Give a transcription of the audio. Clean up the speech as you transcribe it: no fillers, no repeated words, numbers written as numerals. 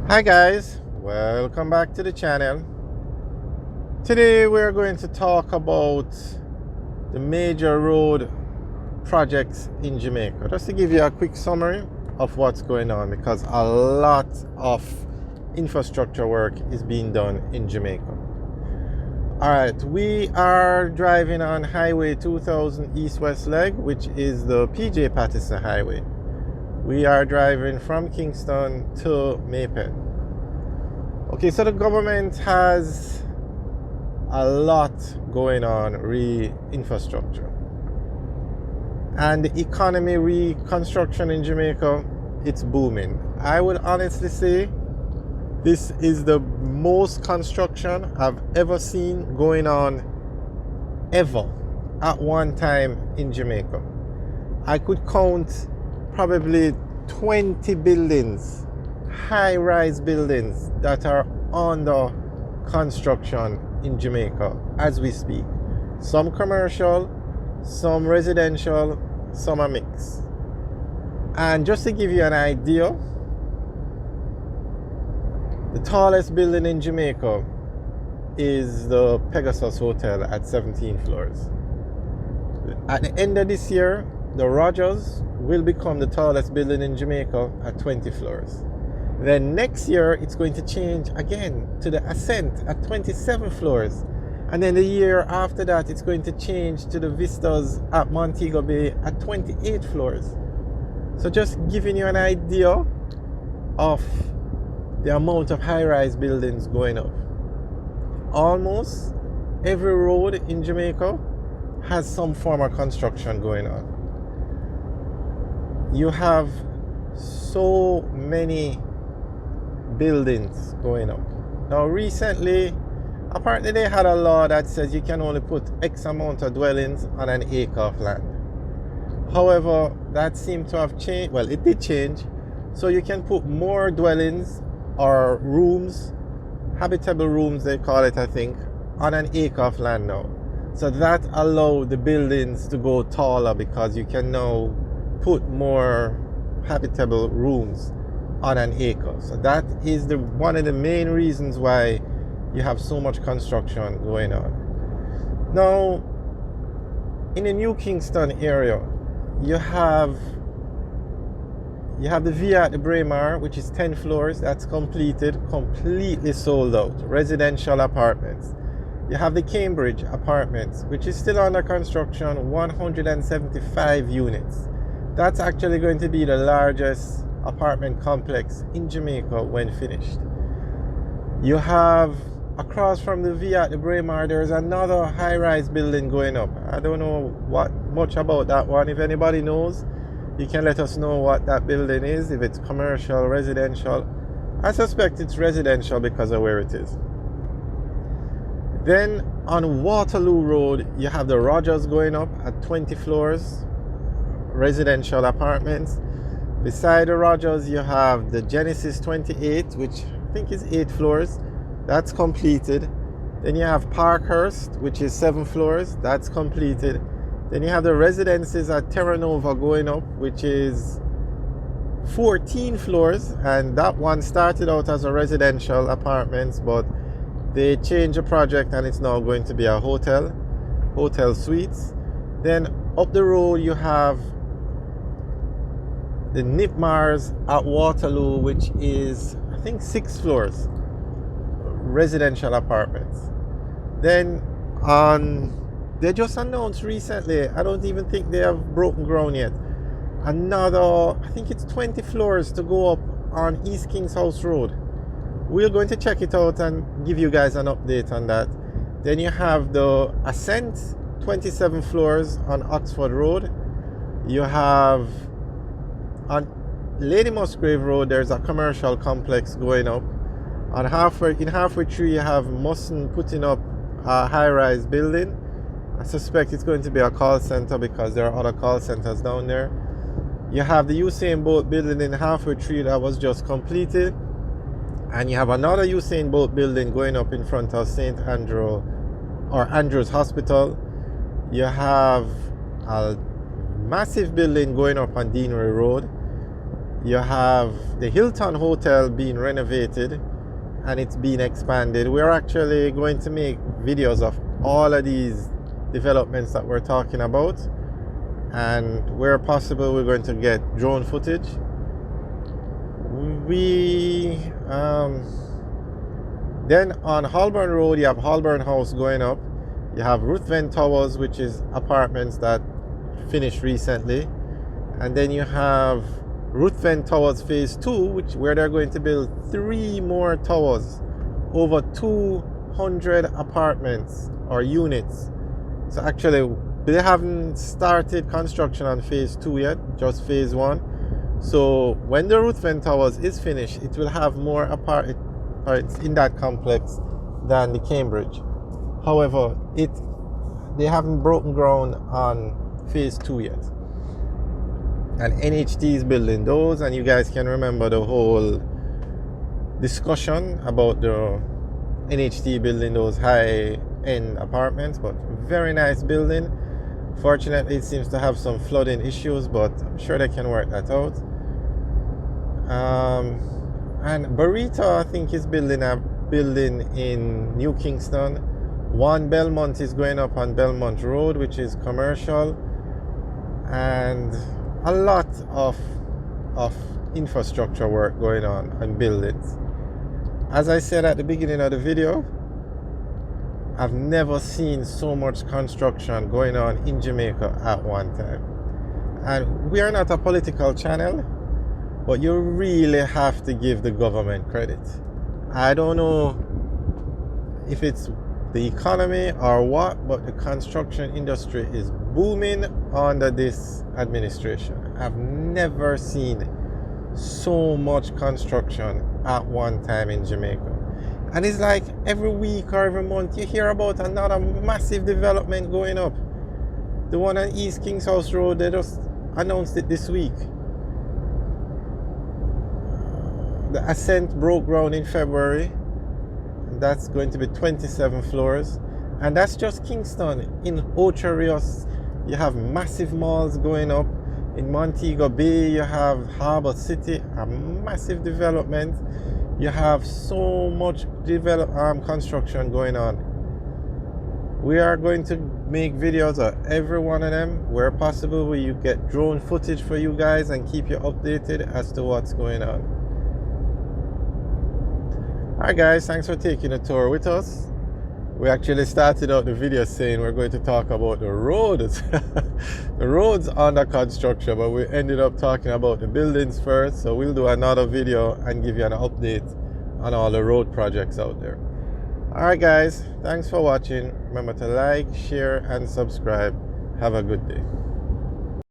Hi guys, welcome back to the channel. Today we're going to talk about the major road projects in Jamaica. Just to give you a quick summary of what's going on, because a lot of infrastructure work is being done in Jamaica. Alright, we are driving on Highway 2000 East-West leg, which is the PJ Patterson Highway. We are driving from Kingston to Maypen. Okay, so the government has a lot going on infrastructure, and the economy reconstruction in Jamaica, it's booming. I would honestly say this is the most construction I've ever seen going on ever at one time in Jamaica. I could count probably 20 buildings, high-rise buildings that are under construction in Jamaica as we speak. Some commercial, some residential, some are mixed. And just to give you an idea, the tallest building in Jamaica is the Pegasus Hotel at 17 floors. At the end of this year, the Rogers will become the tallest building in Jamaica at 20 floors. Then next year, it's going to change again to the Ascent at 27 floors. And then the year after that, it's going to change to the Vistas at Montego Bay at 28 floors. So just giving you an idea of the amount of high-rise buildings going up. Almost every road in Jamaica has some form of construction going on. You have so many buildings going up. Now recently, apparently they had a law that says you can only put X amount of dwellings on an acre of land. However, that seemed to have changed. Well, it did change. So you can put more dwellings or rooms, habitable rooms they call it, I think, on an acre of land now. So that allows the buildings to go taller, because you can now put more habitable rooms on an acre. So that is one of the main reasons why you have so much construction going on. Now, in the New Kingston area, you have the Via at the Braemar, which is 10 floors. That's completed, completely sold out. Residential apartments. You have the Cambridge apartments, which is still under construction, 175 units. That's actually going to be the largest apartment complex in Jamaica when finished. You have, across from the Via at the Braemar, there's another high-rise building going up. I don't know much about that one. If anybody knows, you can let us know what that building is, if it's commercial, residential. I suspect it's residential because of where it is. Then on Waterloo Road, you have the Rogers going up at 20 floors, residential apartments. Beside the Rogers, you have the Genesis 28, which I think is 8 floors. That's completed. Then you have Parkhurst, which is 7 floors. That's completed. Then you have the residences at Terra Nova going up, which is 14 floors. And that one started out as a residential apartments, but they changed the project and it's now going to be a hotel suites. Then up the road, you have the Nipmars at Waterloo, which is, I think, 6 floors, residential apartments. Then they just announced recently, I don't even think they have broken ground yet, another, I think it's 20 floors to go up on East Kings House Road. We're going to check it out and give you guys an update on that. Then you have the Ascent, 27 floors on Oxford Road. You have on Lady Musgrave Road, there's a commercial complex going up. In halfway through, you have Musson putting up a high-rise building. I suspect it's going to be a call center because there are other call centers down there. You have the Usain Bolt building in halfway through that was just completed. And you have another Usain Bolt building going up in front of St. Andrew or Andrews Hospital. You have a massive building going up on Deanery Road. You have the Hilton Hotel being renovated and it's being expanded. We're actually going to make videos of all of these developments that we're talking about, and where possible we're going to get drone footage. We then on Holborn Road, you have Holborn House going up. You have Ruthven Towers, which is apartments that finished recently, and then you have Ruthven Towers Phase 2, where they're going to build 3 more towers, over 200 apartments or units. So actually, they haven't started construction on Phase 2 yet, just Phase 1. So when the Ruthven Towers is finished, it will have more apartments in that complex than the Cambridge. However, they haven't broken ground on Phase 2 yet. And NHT is building those, and you guys can remember the whole discussion about the NHT building those high-end apartments, but very nice building. Fortunately, it seems to have some flooding issues, but I'm sure they can work that out. And Burrito, I think, is building a building in New Kingston. One Belmont is going up on Belmont Road, which is commercial, and a lot of infrastructure work going on buildings. As I said at the beginning of the video, I've never seen so much construction going on in Jamaica at one time. And we are not a political channel, but you really have to give the government credit. I don't know if it's the economy or what, but the construction industry is booming under this administration. I've never seen so much construction at one time in Jamaica. And it's like every week or every month you hear about another massive development going up. The one on East King's House Road, they just announced it this week. The Ascent broke ground in February. That's going to be 27 floors. And that's just Kingston. In Ocho Rios, you have massive malls going up. In Montego Bay, you have Harbour City, a massive development. You have so much construction going on. We are going to make videos of every one of them where possible, where you get drone footage for you guys and keep you updated as to what's going on. Alright guys, thanks for taking a tour with us. We actually started out the video saying we're going to talk about the roads. The roads under construction, but we ended up talking about the buildings first. So we'll do another video and give you an update on all the road projects out there. Alright guys, thanks for watching. Remember to like, share and subscribe. Have a good day.